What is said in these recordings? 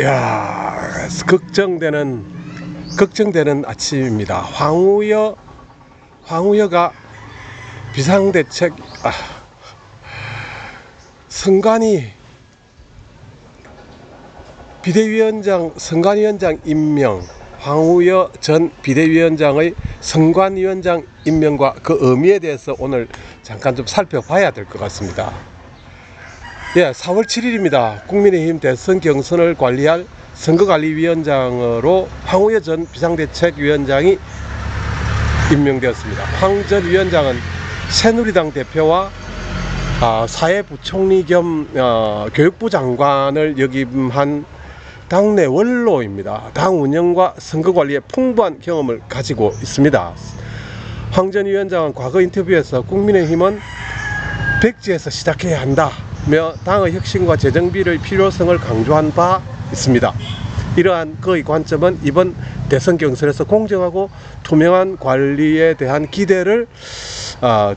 야, 걱정되는 아침입니다. 황우여가 비상대책 선관위 비대위원장 선관위원장 임명, 황우여 전 비대위원장의 선관위원장 임명과 그 의미에 대해서 오늘 잠깐 좀 살펴봐야 될 것 같습니다. 예, 4월 7일입니다. 국민의힘 대선 경선을 관리할 선거관리위원장으로 황우여 전 비상대책위원장이 임명되었습니다. 황 전 위원장은 새누리당 대표와 사회부총리 겸 교육부 장관을 역임한 당내 원로입니다. 당 운영과 선거관리에 풍부한 경험을 가지고 있습니다. 황 전 위원장은 과거 인터뷰에서 국민의힘은 백지에서 시작해야 한다며 당의 혁신과 재정비를 필요성을 강조한 바 있습니다. 이러한 그의 관점은 이번 대선 경선에서 공정하고 투명한 관리에 대한 기대를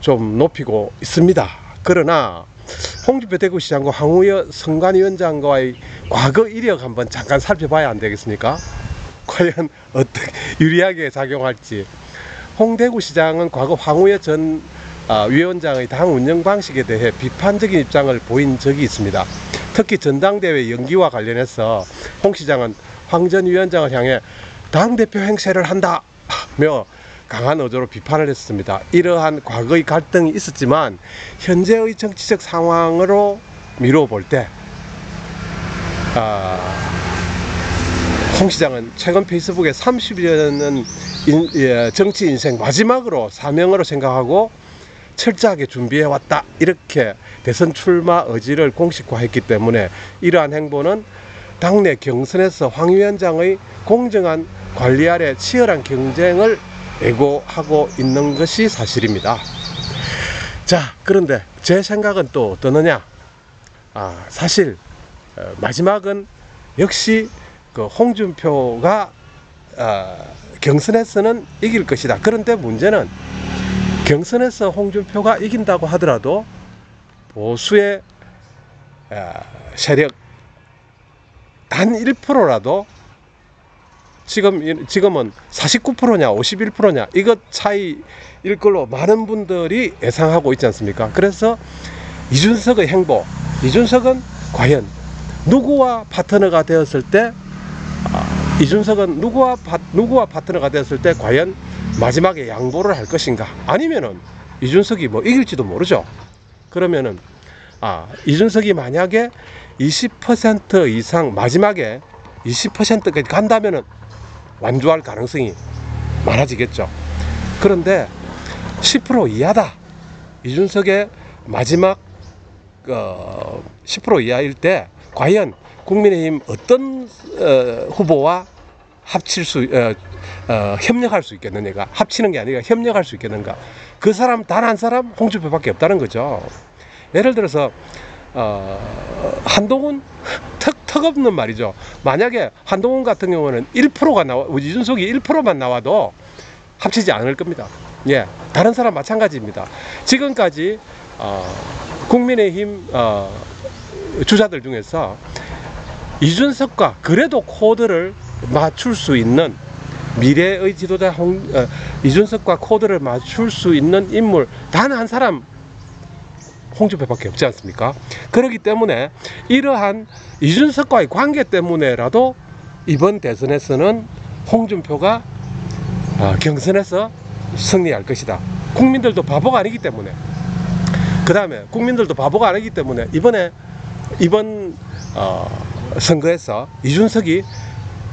좀 높이고 있습니다. 그러나 홍준표 대구시장과 황우여 선관위원장과의 과거 이력 한번 잠깐 살펴봐야 안 되겠습니까? 과연 어떻게 유리하게 작용할지. 홍 대구시장은 과거 황우여 전 위원장의 당 운영 방식에 대해 비판적인 입장을 보인 적이 있습니다. 특히 전당대회 연기와 관련해서 홍 시장은 황 전 위원장을 향해 당대표 행세를 한다며 강한 어조로 비판을 했습니다. 이러한 과거의 갈등이 있었지만 현재의 정치적 상황으로 미루어 볼 때 홍 시장은 최근 페이스북에 30여년 정치 인생 마지막으로 사명으로 생각하고 철저하게 준비해왔다, 이렇게 대선 출마 의지를 공식화했기 때문에 이러한 행보는 당내 경선에서 황 위원장의 공정한 관리 아래 치열한 경쟁을 예고하고 있는 것이 사실입니다. 자, 그런데 제 생각은 또 어떠느냐. 사실 마지막은 역시 그 홍준표가 경선에서는 이길 것이다. 그런데 문제는 경선에서 홍준표가 이긴다고 하더라도 보수의 세력 단 1%라도 지금은 49%냐 51%냐 이것 차이일 걸로 많은 분들이 예상하고 있지 않습니까? 그래서 이준석의 행보, 이준석은 과연 누구와 파트너가 되었을 때 이준석은 누구와 파트너가 되었을 때 과연 마지막에 양보를 할 것인가? 아니면은 이준석이 뭐 이길지도 모르죠. 그러면은 이준석이 만약에 20% 이상 마지막에 20%까지 간다면은 완주할 가능성이 많아지겠죠. 그런데 10% 이하다. 이준석의 마지막 10% 이하일 때 과연 국민의힘 어떤 후보와 협력할 수 있겠느냐가, 합치는 게 아니라 협력할 수 있겠는가. 그 사람 단 한 사람 홍준표밖에 없다는 거죠. 예를 들어서 한동훈 턱없는 말이죠. 만약에 한동훈 같은 경우는 1%가 이준석이 1%만 나와도 합치지 않을 겁니다. 예, 다른 사람 마찬가지입니다. 지금까지 국민의힘 주자들 중에서 이준석과 그래도 코드를 맞출 수 있는 미래의 지도자 이준석과 코드를 맞출 수 있는 인물 단 한 사람 홍준표밖에 없지 않습니까? 그렇기 때문에 이러한 이준석과의 관계 때문에라도 이번 대선에서는 홍준표가 경선에서 승리할 것이다. 국민들도 바보가 아니기 때문에, 그 다음에 국민들도 바보가 아니기 때문에 이번 선거에서 이준석이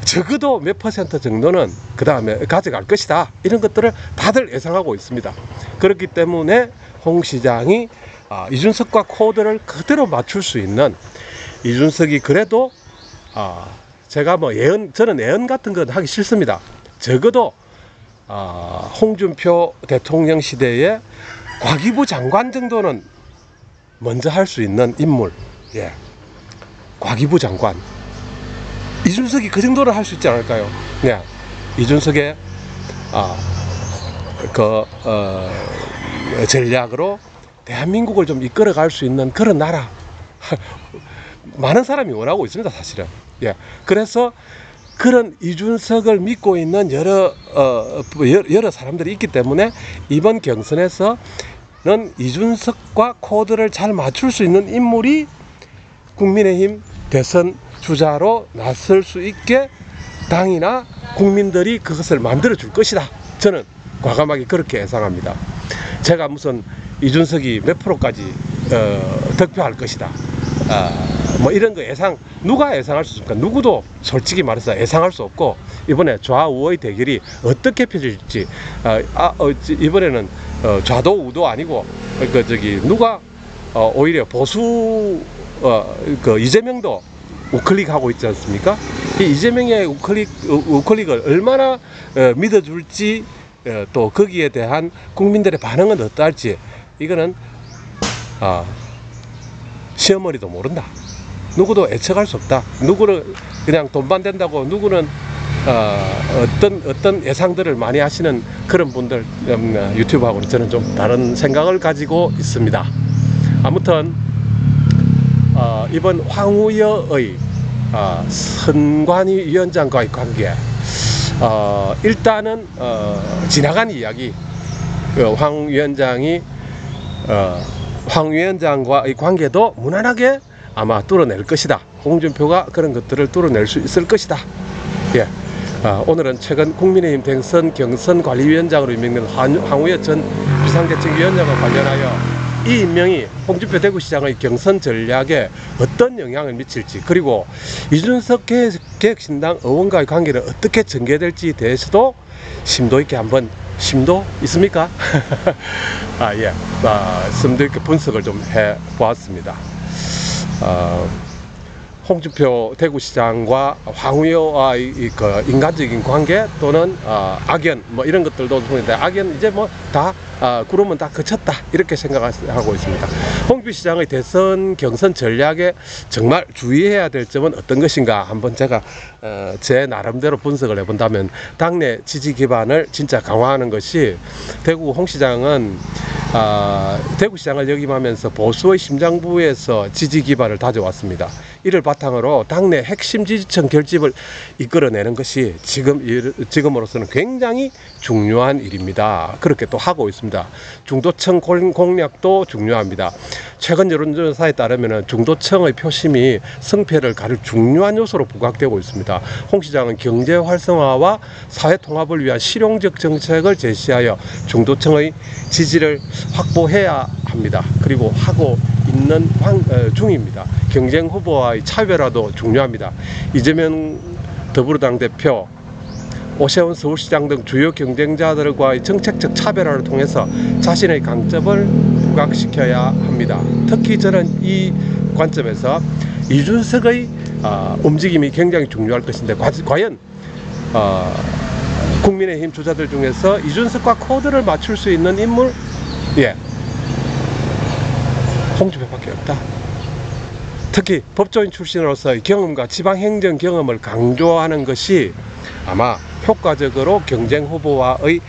적어도 몇 퍼센트 정도는 그 다음에 가져갈 것이다. 이런 것들을 다들 예상하고 있습니다. 그렇기 때문에 홍 시장이 이준석과 코드를 그대로 맞출 수 있는, 이준석이 그래도 제가 저는 예언 같은 건 하기 싫습니다. 적어도 홍준표 대통령 시대에 과기부 장관 정도는 먼저 할 수 있는 인물, 예, 과기부 장관. 이준석이 그 정도는 할 수 있지 않을까요? 네, 이준석의 전략으로 대한민국을 좀 이끌어갈 수 있는 그런 나라. 많은 사람이 원하고 있습니다, 사실은. 예. 그래서 그런 이준석을 믿고 있는 여러 사람들이 있기 때문에 이번 경선에서는 이준석과 코드를 잘 맞출 수 있는 인물이 국민의힘 대선 주자로 나설 수 있게 당이나 국민들이 그것을 만들어 줄 것이다. 저는 과감하게 그렇게 예상합니다. 제가 무슨 이준석이 몇 프로까지 득표할 것이다, 뭐 이런 거 누가 예상할 수 있습니까? 누구도 솔직히 말해서 예상할 수 없고, 이번에 좌우의 대결이 어떻게 펼쳐질지, 이번에는 좌도 우도 아니고 누가 오히려 보수 이재명도 우클릭하고 있지 않습니까? 이 이재명의 우클릭을 얼마나 믿어줄지, 또 거기에 대한 국민들의 반응은 어떨지, 이거는 시어머니도 모른다. 누구도 예측할 수 없다. 누구를 그냥 돈만 된다고, 누구는 어떤 예상들을 많이 하시는 그런 분들, 유튜브하고는 저는 좀 다른 생각을 가지고 있습니다. 아무튼 이번 황우여의 선관위 위원장과의 관계, 일단은 지나간 이야기, 황 위원장과의 관계도 무난하게 아마 뚫어낼 것이다. 홍준표가 그런 것들을 뚫어낼 수 있을 것이다. 예. 오늘은 최근 국민의힘 대선 경선관리위원장으로 임명된 황우여 전 비상대책위원장과 관련하여 이 임명이 홍준표 대구시장의 경선 전략에 어떤 영향을 미칠지, 그리고 이준석 개혁신당 의원과의 관계를 어떻게 전개될지에 대해서도 심도 있게 한번, 심도 있습니까? 예. 심도 있게 분석을 좀 해보았습니다. 홍준표 대구시장과 황우여와의 그 인간적인 관계, 또는 악연, 뭐 이런 것들도 보는데, 악연 이제 뭐 다 구름은 다 그쳤다, 이렇게 생각하고 있습니다. 홍준표 시장의 대선 경선 전략에 정말 주의해야 될 점은 어떤 것인가, 한번 제가 제 나름대로 분석을 해본다면, 당내 지지 기반을 진짜 강화하는 것이, 대구 홍 시장은 대구시장을 역임하면서 보수의 심장부에서 지지 기반을 다져왔습니다. 이를 바탕으로 당내 핵심 지지층 결집을 이끌어내는 것이 지금으로서는 굉장히 중요한 일입니다. 그렇게 또 하고 있습니다. 중도층 공략도 중요합니다. 최근 여론조사에 따르면 중도층의 표심이 승패를 가릴 중요한 요소로 부각되고 있습니다. 홍 시장은 경제 활성화와 사회 통합을 위한 실용적 정책을 제시하여 중도층의 지지를 확보해야 합니다. 그리고 하고 있는 중입니다. 경쟁 후보와의 차별화도 중요합니다. 이재명 더불어당 대표, 오세훈 서울시장 등 주요 경쟁자들과의 정책적 차별화를 통해서 자신의 강점을 부각시켜야 합니다. 특히 저는 이 관점에서 이준석의 움직임이 굉장히 중요할 것인데, 과연 국민의힘 주자들 중에서 이준석과 코드를 맞출 수 있는 인물, 예, 홍준표밖에 없다. 특히 법조인 출신으로서의 경험과 지방행정 경험을 강조하는 것이 아마 효과적으로 경쟁 후보와의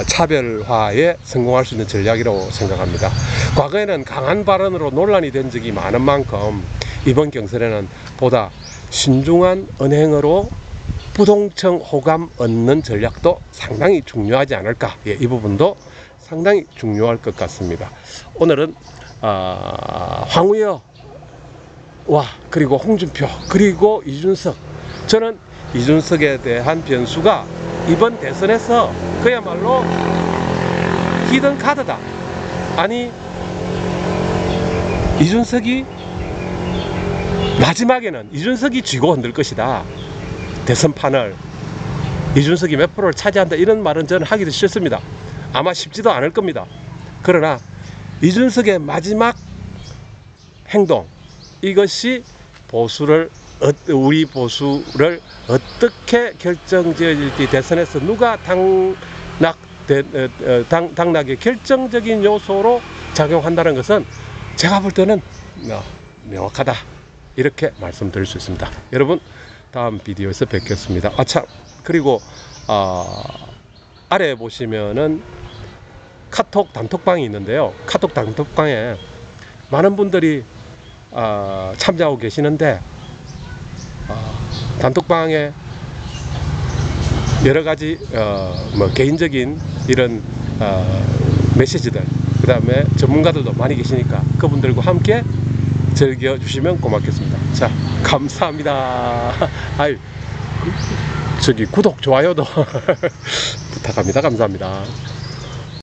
차별화에 성공할 수 있는 전략이라고 생각합니다. 과거에는 강한 발언으로 논란이 된 적이 많은 만큼 이번 경선에는 보다 신중한 언행으로 부동층 호감 얻는 전략도 상당히 중요하지 않을까. 예, 이 부분도 상당히 중요할 것 같습니다. 오늘은 황우여와 그리고 홍준표 그리고 이준석, 저는 이준석에 대한 변수가 이번 대선에서 그야말로 히든 카드다. 아니, 이준석이 마지막에는 이준석이 쥐고 흔들 것이다. 대선판을 이준석이 몇 프로를 차지한다, 이런 말은 저는 하기도 싫습니다. 아마 쉽지도 않을 겁니다. 그러나 이준석의 마지막 행동, 이것이 우리 보수를 어떻게 결정지어질지, 대선에서 누가 당락의 결정적인 요소로 작용한다는 것은 제가 볼 때는 명확하다, 이렇게 말씀드릴 수 있습니다. 여러분, 다음 비디오에서 뵙겠습니다. 참, 그리고 아래 보시면은 카톡 단톡방이 있는데요. 카톡 단톡방에 많은 분들이 참여하고 계시는데 단톡방에 여러 가지 뭐 개인적인 이런 메시지들, 그 다음에 전문가들도 많이 계시니까 그분들과 함께 즐겨주시면 고맙겠습니다. 자, 감사합니다. 아유, 저기 구독, 좋아요도 부탁합니다. 감사합니다.